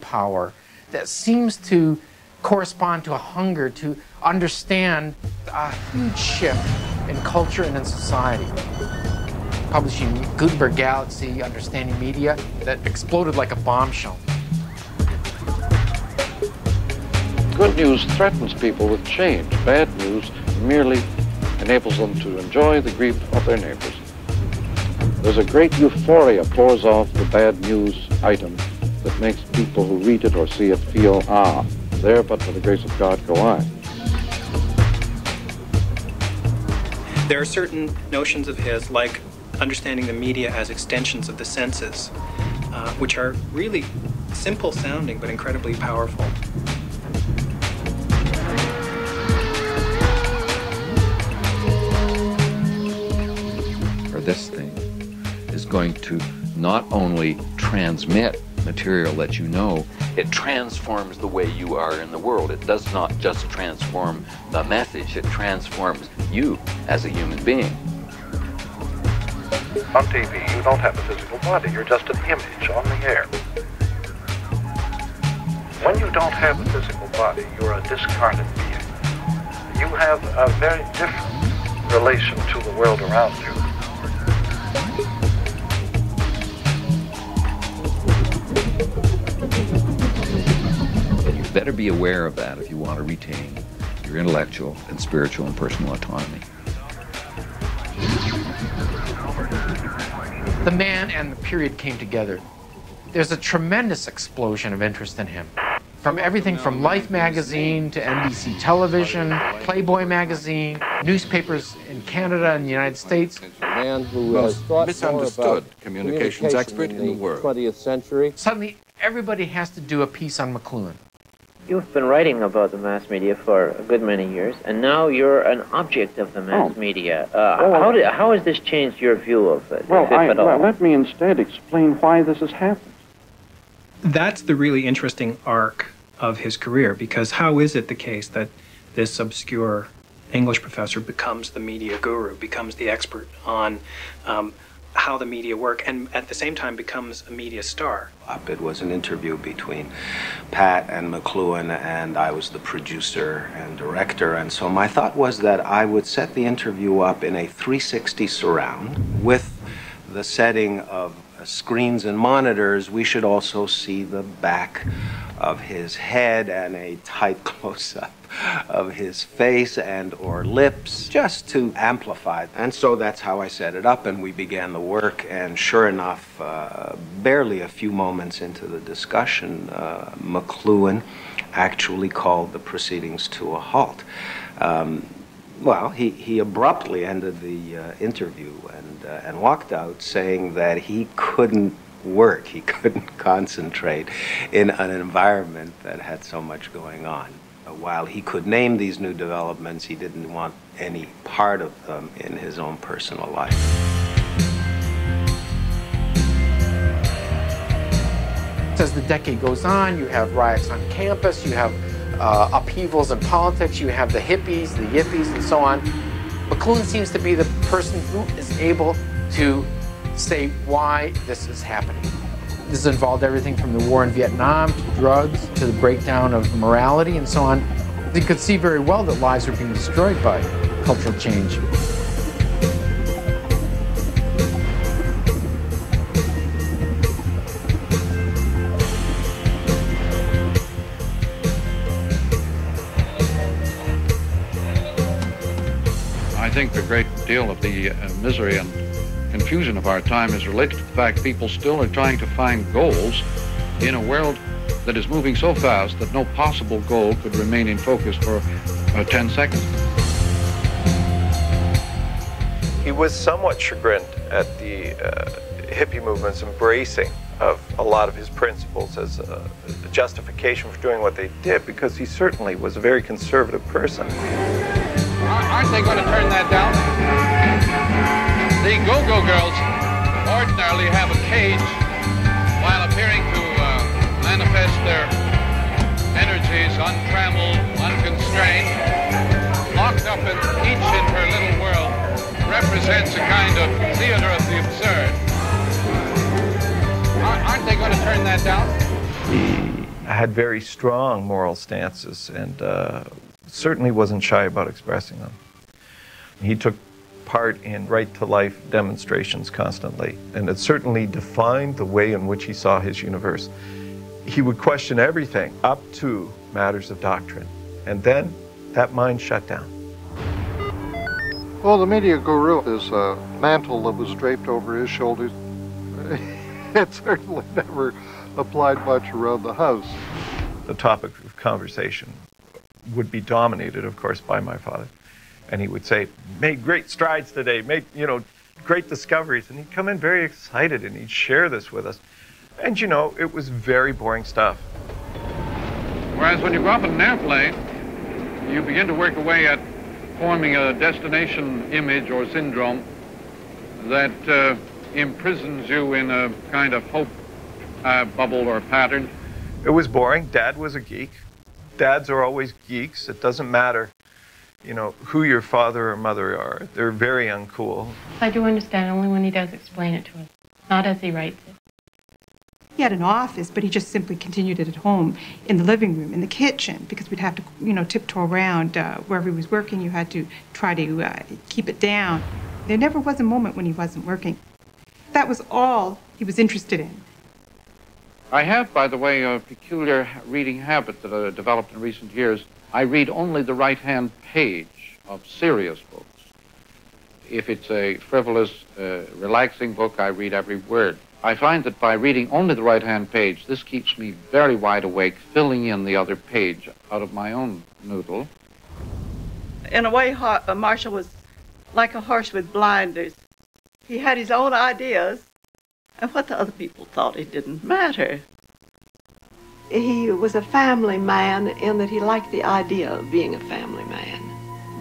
power that seems to correspond to a hunger to understand a huge shift in culture and in society. Publishing Gutenberg Galaxy, Understanding Media, that exploded like a bombshell. Good news threatens people with change. Bad news merely enables them to enjoy the grief of their neighbors. There's a great euphoria pours off the bad news item that makes people who read it or see it feel, there but for the grace of God go I. There are certain notions of his, like understanding the media as extensions of the senses, which are really simple sounding but incredibly powerful. Or this thing is going to not only transmit material that you know, it transforms the way you are in the world. It does not just transform the message, it transforms you as a human being. On TV, you don't have a physical body, you're just an image on the air. When you don't have a physical body, you're a discarnate being. You have a very different relation to the world around you. You better be aware of that if you want to retain your intellectual and spiritual and personal autonomy. The man and the period came together. There's a tremendous explosion of interest in him. From everything from Life magazine to NBC television, Playboy magazine, newspapers in Canada and the United States. A man who has thought misunderstood more about communications expert in the world. 20th century. Suddenly, everybody has to do a piece on Mcluhan. You've been writing about the mass media for a good many years, and now you're an object of the mass media. How has this changed your view of it? Well, let me instead explain why this has happened. That's the really interesting arc of his career, because how is it the case that this obscure English professor becomes the media guru, becomes the expert on how the media work, and at the same time becomes a media star? It was an interview between Pat and Mcluhan, and I was the producer and director, and so my thought was that I would set the interview up in a 360 surround with the setting of screens and monitors. We should also see the back of his head and a tight close-up of his face and or lips, just to amplify. And so that's how I set it up, and we began the work, and sure enough, barely a few moments into the discussion, Mcluhan actually called the proceedings to a halt. Well, he abruptly ended the interview and walked out saying that he couldn't work, he couldn't concentrate in an environment that had so much going on. While he could name these new developments, he didn't want any part of them in his own personal life. As the decade goes on, you have riots on campus, you have upheavals in politics, you have the hippies, the yippies, and so on. Mcluhan seems to be the person who is able to say why this is happening. This involved everything from the war in Vietnam to drugs to the breakdown of morality and so on. You could see very well that lives were being destroyed by cultural change. I think a great deal of the misery and confusion of our time is related to the fact people still are trying to find goals in a world that is moving so fast that no possible goal could remain in focus for 10 seconds. He was somewhat chagrined at the hippie movement's embracing of a lot of his principles as a justification for doing what they did, because he certainly was a very conservative person. Aren't they going to turn that down? The go-go girls ordinarily have a cage while appearing to manifest their energies untrammeled, unconstrained, locked up each in her little world, represents a kind of theater of the absurd. Aren't they going to turn that down? had very strong moral stances and certainly wasn't shy about expressing them. He took part in right-to-life demonstrations constantly, and it certainly defined the way in which he saw his universe. He would question everything up to matters of doctrine, and then that mind shut down. Well, the media guru is a mantle that was draped over his shoulders. It certainly never applied much around the house. The topic of conversation would be dominated, of course, by my father. And he would say, made great strides today, made, great discoveries. And he'd come in very excited and he'd share this with us. And, it was very boring stuff. Whereas when you go up in an airplane, you begin to work away at forming a destination image or syndrome that imprisons you in a kind of hope bubble or pattern. It was boring. Dad was a geek. Dads are always geeks. It doesn't matter, who your father or mother are. They're very uncool. I do understand only when he does explain it to us, not as he writes it. He had an office, but he just simply continued it at home, in the living room, in the kitchen, because we'd have to, tiptoe around wherever he was working. You had to try to keep it down. There never was a moment when he wasn't working. That was all he was interested in. I have, by the way, a peculiar reading habit that I developed in recent years. I read only the right-hand page of serious books. If it's a frivolous, relaxing book, I read every word. I find that by reading only the right-hand page, this keeps me very wide awake, filling in the other page out of my own noodle. In a way, Marshal was like a horse with blinders. He had his own ideas, and what the other people thought, it didn't matter. He was a family man in that he liked the idea of being a family man.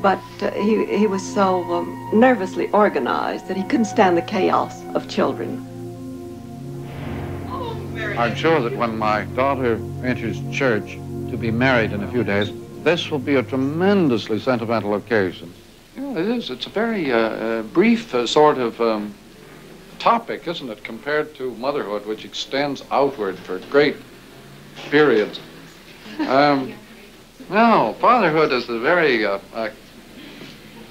But he was so nervously organized that he couldn't stand the chaos of children. I'm sure that when my daughter enters church to be married in a few days, this will be a tremendously sentimental occasion. It is. It's a very brief sort of topic, isn't it, compared to motherhood, which extends outward for great periods. No, fatherhood is a very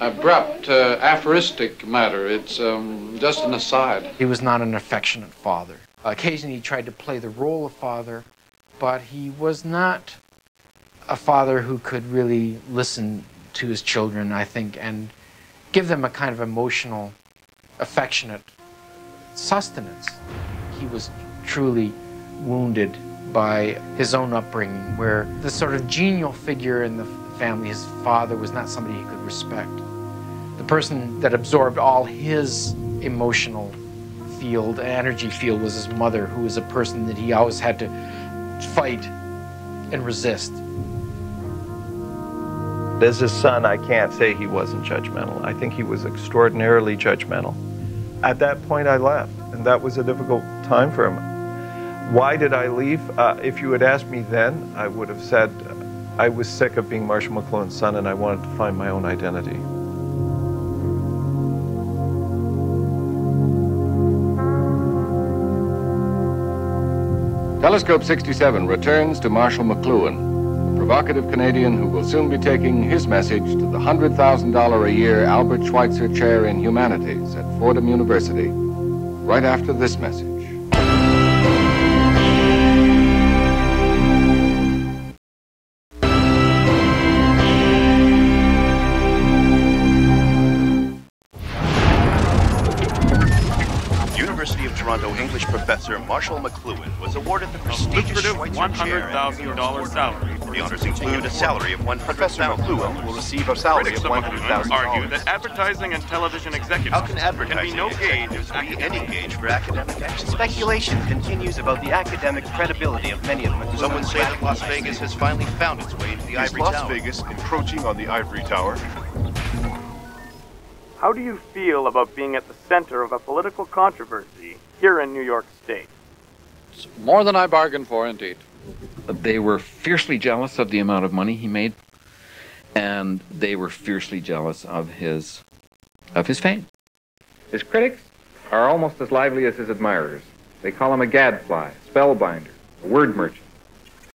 abrupt, aphoristic matter. It's just an aside. He was not an affectionate father. Occasionally he tried to play the role of father, but he was not a father who could really listen to his children, I think, and give them a kind of emotional, affectionate sustenance. He was truly wounded by his own upbringing, where the sort of genial figure in the family, his father, was not somebody he could respect. The person that absorbed all his emotional field, energy field, was his mother, who was a person that he always had to fight and resist. As his son, I can't say he wasn't judgmental. I think he was extraordinarily judgmental. At that point, I left, and that was a difficult time for him. Why did I leave? If you had asked me then, I would have said I was sick of being Marshal Mcluhan's son, and I wanted to find my own identity. Telescope 67 returns to Marshal Mcluhan, a provocative Canadian who will soon be taking his message to the $100,000 a year Albert Schweitzer Chair in Humanities at Fordham University, right after this message. Toronto English professor Marshal Mcluhan was awarded the prestigious Schweitzer Chair. $100,000 salary. The honors include a salary of $100,000. Professor Mcluhan will receive a salary of $100,000. Argue that advertising and television executives How can advertising can be no gauge be any gauge for academic excellence? Speculation continues about the academic credibility of many of them. Someone say that Las Vegas has finally found its way to the Ivory Tower. Is Las Vegas encroaching on the Ivory Tower? How do you feel about being at the center of a political controversy here in New York State? It's more than I bargained for, indeed. They were fiercely jealous of the amount of money he made, and they were fiercely jealous of his fame. His critics are almost as lively as his admirers. They call him a gadfly, spellbinder, a word merchant.